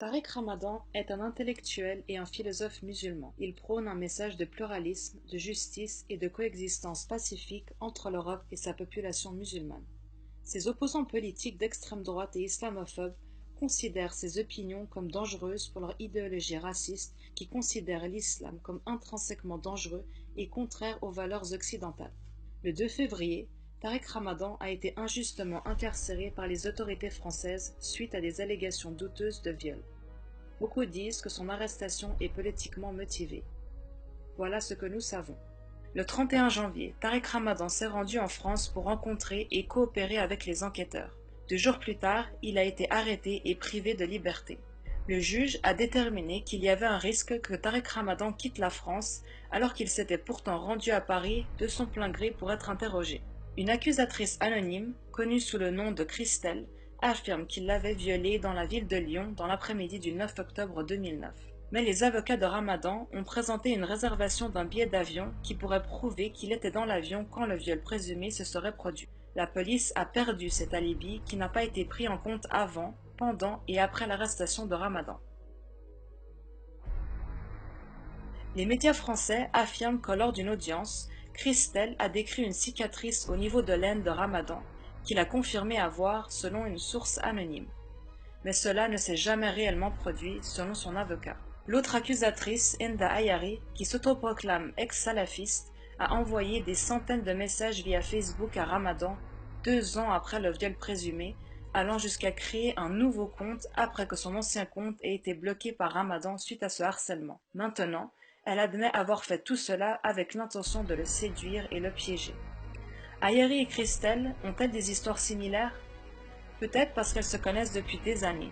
Tariq Ramadan est un intellectuel et un philosophe musulman. Il prône un message de pluralisme, de justice et de coexistence pacifique entre l'Europe et sa population musulmane. Ses opposants politiques d'extrême droite et islamophobes considèrent ses opinions comme dangereuses pour leur idéologie raciste qui considère l'islam comme intrinsèquement dangereux et contraire aux valeurs occidentales. Le 2 février, Tariq Ramadan a été injustement incarcéré par les autorités françaises suite à des allégations douteuses de viol. Beaucoup disent que son arrestation est politiquement motivée. Voilà ce que nous savons. Le 31 janvier, Tariq Ramadan s'est rendu en France pour rencontrer et coopérer avec les enquêteurs. 2 jours plus tard, il a été arrêté et privé de liberté. Le juge a déterminé qu'il y avait un risque que Tariq Ramadan quitte la France alors qu'il s'était pourtant rendu à Paris de son plein gré pour être interrogé. Une accusatrice anonyme, connue sous le nom de Christelle, affirme qu'il l'avait violée dans la ville de Lyon dans l'après-midi du 9 octobre 2009. Mais les avocats de Ramadan ont présenté une réservation d'un billet d'avion qui pourrait prouver qu'il était dans l'avion quand le viol présumé se serait produit. La police a perdu cet alibi qui n'a pas été pris en compte avant, pendant et après l'arrestation de Ramadan. Les médias français affirment que lors d'une audience, Christelle a décrit une cicatrice au niveau de l'aine de Ramadan, qu'il a confirmé avoir selon une source anonyme. Mais cela ne s'est jamais réellement produit selon son avocat. L'autre accusatrice, Enda Ayari, qui s'autoproclame ex-salafiste, a envoyé des centaines de messages via Facebook à Ramadan 2 ans après le viol présumé, allant jusqu'à créer un nouveau compte après que son ancien compte ait été bloqué par Ramadan suite à ce harcèlement. Maintenant, elle admet avoir fait tout cela avec l'intention de le séduire et le piéger. Ayari et Christelle ont-elles des histoires similaires? Peut-être parce qu'elles se connaissent depuis des années.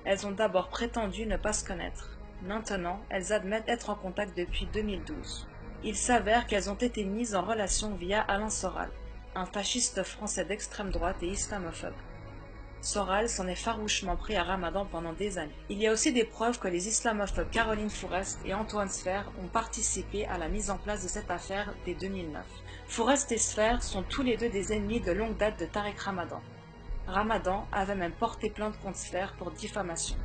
Elles ont d'abord prétendu ne pas se connaître. Maintenant, elles admettent être en contact depuis 2012. Il s'avère qu'elles ont été mises en relation via Alain Soral, un fasciste français d'extrême droite et islamophobe. Soral s'en est farouchement pris à Ramadan pendant des années. Il y a aussi des preuves que les islamophobes Caroline Fourest et Antoine Sfer ont participé à la mise en place de cette affaire dès 2009. Fourest et Sfer sont tous les deux des ennemis de longue date de Tariq Ramadan. Ramadan avait même porté plainte contre Sfer pour diffamation.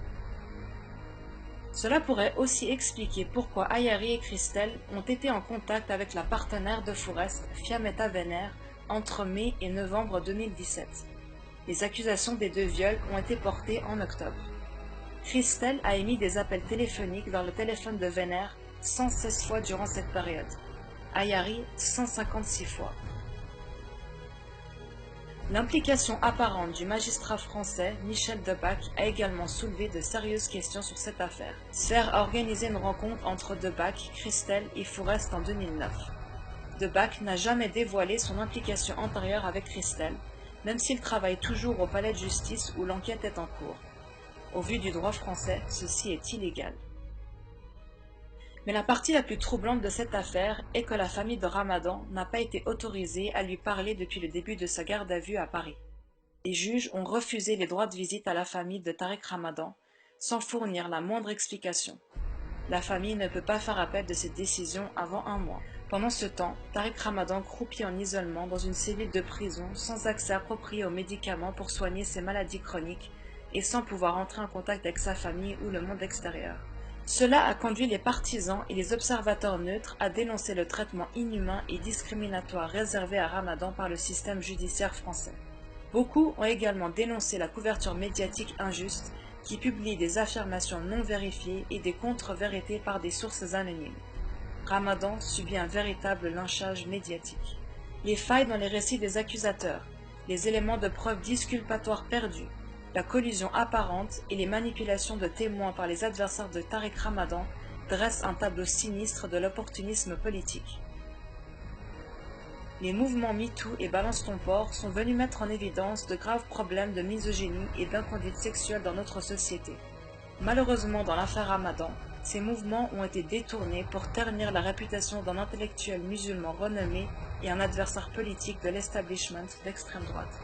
Cela pourrait aussi expliquer pourquoi Ayari et Christelle ont été en contact avec la partenaire de Fourest, Fiametta Venner, entre mai et novembre 2017. Les accusations des 2 viols ont été portées en octobre. Christelle a émis des appels téléphoniques vers le téléphone de Venner 116 fois durant cette période. Ayari 156 fois. L'implication apparente du magistrat français Michel Debac a également soulevé de sérieuses questions sur cette affaire. Sfer a organisé une rencontre entre Debac, Christelle et Fourest en 2009. Debac n'a jamais dévoilé son implication antérieure avec Christelle, même s'il travaille toujours au palais de justice où l'enquête est en cours. Au vu du droit français, ceci est illégal. Mais la partie la plus troublante de cette affaire est que la famille de Ramadan n'a pas été autorisée à lui parler depuis le début de sa garde à vue à Paris. Les juges ont refusé les droits de visite à la famille de Tariq Ramadan sans fournir la moindre explication. La famille ne peut pas faire appel de cette décision avant 1 mois. Pendant ce temps, Tariq Ramadan croupit en isolement dans une cellule de prison sans accès approprié aux médicaments pour soigner ses maladies chroniques et sans pouvoir entrer en contact avec sa famille ou le monde extérieur. Cela a conduit les partisans et les observateurs neutres à dénoncer le traitement inhumain et discriminatoire réservé à Ramadan par le système judiciaire français. Beaucoup ont également dénoncé la couverture médiatique injuste qui publie des affirmations non vérifiées et des contre-vérités par des sources anonymes. Ramadan subit un véritable lynchage médiatique. Les failles dans les récits des accusateurs, les éléments de preuve disculpatoires perdus, la collusion apparente et les manipulations de témoins par les adversaires de Tariq Ramadan dressent un tableau sinistre de l'opportunisme politique. Les mouvements MeToo et Balance ton porc sont venus mettre en évidence de graves problèmes de misogynie et d'inconduite sexuelle dans notre société. Malheureusement, dans l'affaire Ramadan, ces mouvements ont été détournés pour ternir la réputation d'un intellectuel musulman renommé et un adversaire politique de l'establishment d'extrême droite.